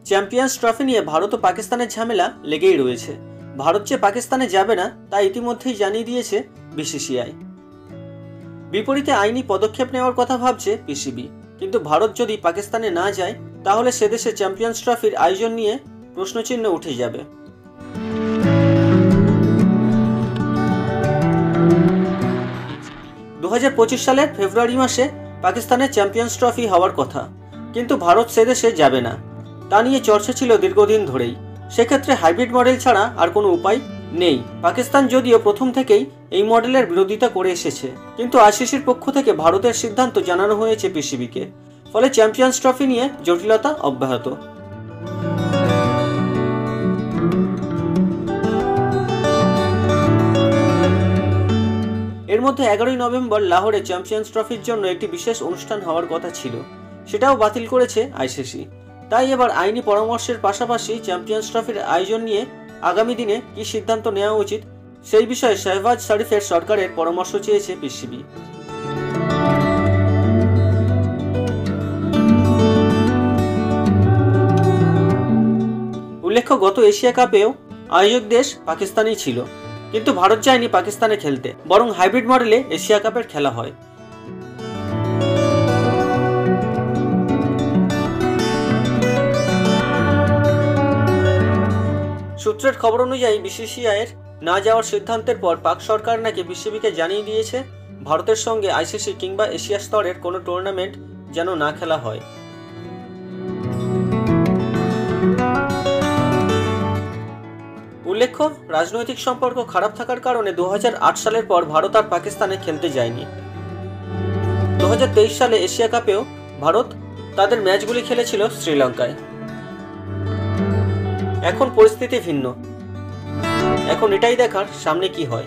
Champions trophy নিয়ে ভারত ও পাকিস্তানের ঝামেলা লেগেই রয়েছে। ভারত যে পাকিস্তানে যাবে না তা ইতিমধ্যেই জানিয়ে দিয়েছে বিসিসিআই। বিপরীতে আইনি পদক্ষেপ নেওয়ার কথা ভাবছে পিসিবি। কিন্তু ভারত যদি পাকিস্তানে না যায় তাহলে সে দেশে চ্যাম্পিয়ন্স ট্রফির আয়োজন নিয়ে প্রশ্নচিহ্ন উঠে যাবে। দু 2025 সালের ফেব্রুয়ারি মাসে পাকিস্তানের চ্যাম্পিয়ন্স ট্রফি হওয়ার কথা, কিন্তু ভারত সে দেশে যাবে না তা নিয়ে চর্চা ছিল দীর্ঘদিন ধরেই। সেক্ষেত্রে হাইব্রিড মডেল ছাড়া আর কোনো উপায় নেই। পাকিস্তান যদিও প্রথম থেকেই এই মডেলের বিরোধিতা করে এসেছে, কিন্তু আইসিসির পক্ষ থেকে ভারতের সিদ্ধান্ত জানানো হয়েছে পিসিবিকে। ফলে চ্যাম্পিয়ন্স ট্রফি নিয়ে জটিলতা অব্যাহত। এর মধ্যে 11ই নভেম্বর লাহোরে চ্যাম্পিয়ন্স ট্রফির জন্য একটি বিশেষ অনুষ্ঠান হওয়ার কথা ছিল, সেটাও বাতিল করেছে আইসিসি। তাই এবার আইনি পরামর্শের পাশাপাশি চ্যাম্পিয়ন্স ট্রফির আয়োজন নিয়ে আগামী দিনে কী সিদ্ধান্ত নেওয়া উচিত সেই বিষয়ে শাহবাজ শরীফের সরকারের পরামর্শ চেয়েছে পিসিবি। উল্লেখ্য, গত এশিয়া কাপেও আয়োজক দেশ পাকিস্তানই ছিল, কিন্তু ভারত যায়নি পাকিস্তানে খেলতে, বরং হাইব্রিড মডেলে এশিয়া কাপের খেলা হয়। সূত্রের খবর অনুযায়ী বিসিসিআইয়ের না যাওয়ার সিদ্ধান্তের পর পাক সরকার নাকি পিসিবিকে জানিয়ে দিয়েছে ভারতের সঙ্গে আইসিসি কিংবা এশিয়া স্তরের কোনো টুর্নামেন্ট যেন না খেলা হয়। উল্লেখ্য, রাজনৈতিক সম্পর্ক খারাপ থাকার কারণে 2008 সালের পর ভারত আর পাকিস্তানে খেলতে যায়নি। 2023 সালে এশিয়া কাপেও ভারত তাদের ম্যাচগুলি খেলেছিল শ্রীলঙ্কায়। এখন পরিস্থিতি ভিন্ন। এখন এটাই দেখার সামনে কি হয়।